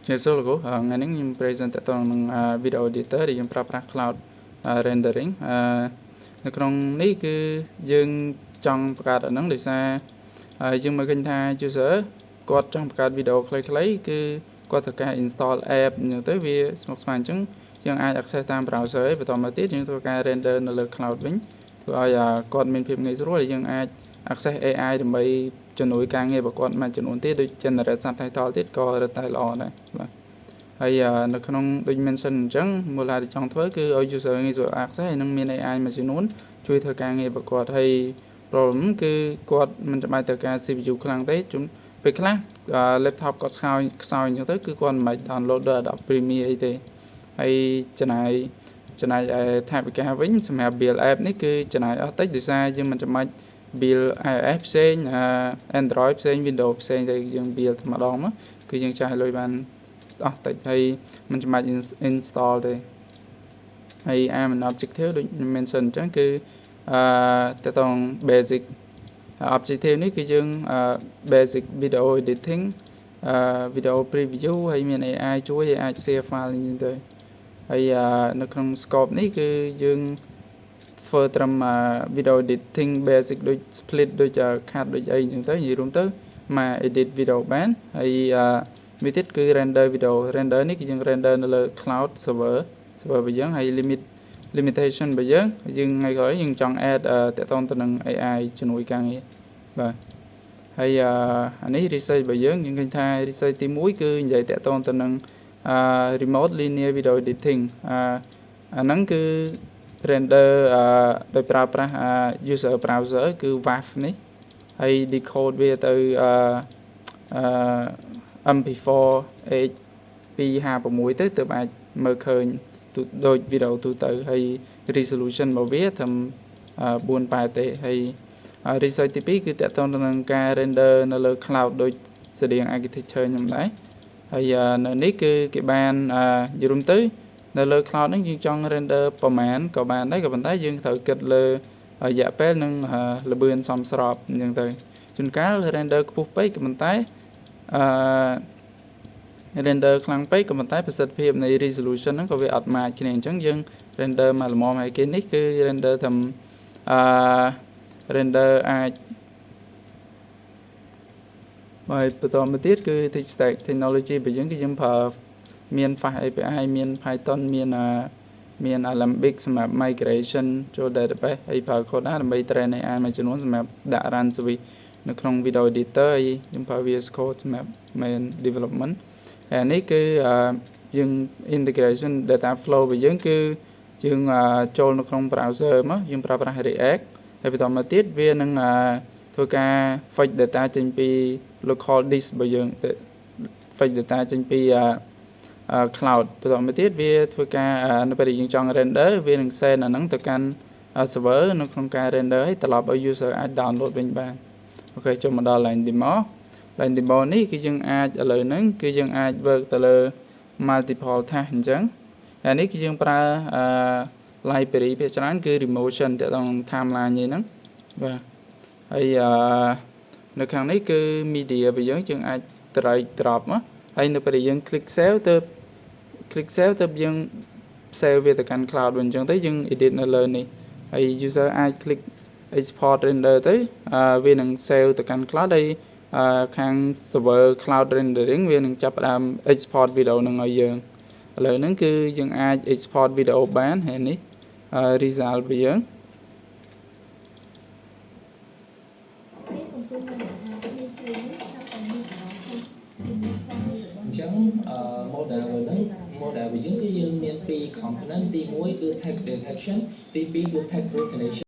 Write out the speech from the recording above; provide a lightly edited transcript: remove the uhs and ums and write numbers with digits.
ជាសួរលោកថ្ងៃនេះខ្ញុំ present តទៅនឹង video editor ដែលយើងប្រើប្រាស់ cloud rendering នៅក្នុងនេះគឺយើងចង់បង្កើតអាហ្នឹងដោយសារយើងមើលឃើញថា user គាត់ចង់បង្កើត video ខ្លីៗគឺគាត់ត្រូវការ install app អញ្ចឹងទៅវាស្មុគស្មាញអញ្ចឹងយើងអាច access តាម browser ឯងបន្តមកទៀតយើងធ្វើការ render នៅលើ cloud វិញធ្វើឲ្យគាត់មានភាពងាយស្រួលយើងអាច access AI ដើម្បីជំនួយការងាររបស់គាត់មួយចំនួនទៀតដូច generate subtitle ទៀតក៏រឹតតែល្អដែរបាទហើយនៅក្នុងដូច mention អញ្ចឹងមូលហេតុដែលចង់ធ្វើគឺឲ្យ user ងាយស្រួល access ហើយនឹងមាន AI មួយចំនួនជួយធ្វើការងាររបស់គាត់ហើយ problem គឺគាត់មិនចាំបាច់ត្រូវការ CPU ខ្លាំងទេពេលខ្លះ laptop គាត់ខ្សោយអញ្ចឹងទៅគឺគាត់មិនបាច់ download ដល់ Adobe Premiere អីទេហើយចំណាយថវិកាវិញសម្រាប់ build app នេះគឺចំណាយអស់តិចដោយសារយើងមិនចាំបាច់ build iOS ផ្សេង Android ផ្សេង Windows ផ្សេងតែយើង build តែម្ដងមកគឺយើងចាយលុយបានអស់តិចហើយមិនចាំបាច់ install ទេហើយ objective ដូច mention អញ្ចឹងគឺតើតង basic objective នេះគឺយើង basic video editing video preview ហើយមាន AI ជួយឲ្យអាច share file នេះទៅហើយនៅក្នុង scope នេះគឺយើងធ្វើត្រឹម video editing basic ដូច split ដូច cut ដូចអីអញ្ចឹងទៅនិយាយរួមទៅមក edit video បានហើយមួយទៀតគឺ render video render នេះគឺយើង render នៅលើ cloud server របស់យើងហើយ limitation របស់យើងថ្ងៃក្រោយយើងចង់ add តកតងទៅនឹង AI ជំនួយការងារបាទហើយអានេះ research របស់យើងឃើញថា research ទី1គឺនិយាយតកតងទៅនឹងremote linear video editing អាហ្នឹងគឺ render ដោយប្រើប្រាស់ user browser គឺ WAV នេះហើយ decode វាទៅMP4H 256ទៅទើបអាចមើលឃើញដូច video ទូទៅហើយ resolution របស់វាត្រឹម4:8ទេហើយ research ទី2គឺតកតងទៅនឹងការ render នៅលើ cloud ដូចស្តៀង architecture ខ្ញុំដែរហើយនៅនេះគឺគេបានយល់ទៅនៅលើ cloud ហ្នឹងយើងចង់ render ប្រមាណក៏បានដែរក៏ប៉ុន្តែយើងត្រូវគិតលើរយៈពេលនិងល្បឿនសមស្របអញ្ចឹងទៅជួនកាល render ខ្ពស់ពេកក៏ប៉ុន្តែrender ខ្លាំងពេកក៏ប៉ុន្តែប្រសិទ្ធភាពនៃ resolution ហ្នឹងក៏វាអត់ម៉ាចគ្នាអញ្ចឹងយើង render មកល្មមហើយគេនេះគឺ render ត្រឹមrender អាចហើយបន្តមកទៀតគឺ tech stack technology របស់យើងគឺយើងប្រើមាន Fast API មាន Python មាន Alembic សម្រាប់ migration ចូល database ហើយប្រើ Coda ដើម្បី train AI មួយចំនួនសម្រាប់ដាក់ run service នៅក្នុង video editor ហើយយើងប្រើ VS Code សម្រាប់ main development ហើយនេះគឺយើង integration data flow របស់យើងគឺយើងចូលនៅក្នុង browser មកយើងប្រើប្រាស់ React ហើយបន្តមកទៀតវានឹងធ្វើការ fetch data ចេញពី local disk របស់យើង fetch data ចេញពីcloud បន្តមកទៀតវាធ្វើការនៅពេលដែលយើងចង់ render វានឹង send អាហ្នឹងទៅកាន់ server នៅក្នុងការ render ហើយត្រឡប់ឲ្យ user អាច download វិញបានអូខេចូលមកដល់ line demo នេះគឺយើងអាចឥឡូវហ្នឹងគឺយើងអាច work ទៅលើ multiple task អញ្ចឹងហើយនេះគឺយើងប្រើ library ភាគច្រើនគឺ remotion ទៅដល់ timeline ហ្នឹងបាទហើយនៅខាងនេះគឺ media របស់យើងអាច drag drop មកហើយនៅពេលដែលយើង click save ទៅយើង save វាទៅកាន់ cloud វិញអញ្ចឹងទៅយើង edit នៅលើនេះហើយ user អាច click export render ទៅវានឹង save ទៅកាន់ cloud ហើយខាង server cloud rendering វានឹងចាប់ផ្ដើម export video នឹងឲ្យយើងឥឡូវហ្នឹងគឺយើងអាច export video បានហើយនេះ result របស់យើងអញ្ចឹង model ហ្នឹង model របស់យើងគឺយើងមានពីរ component ទី1គឺ text detection ទី2គឺ text recognition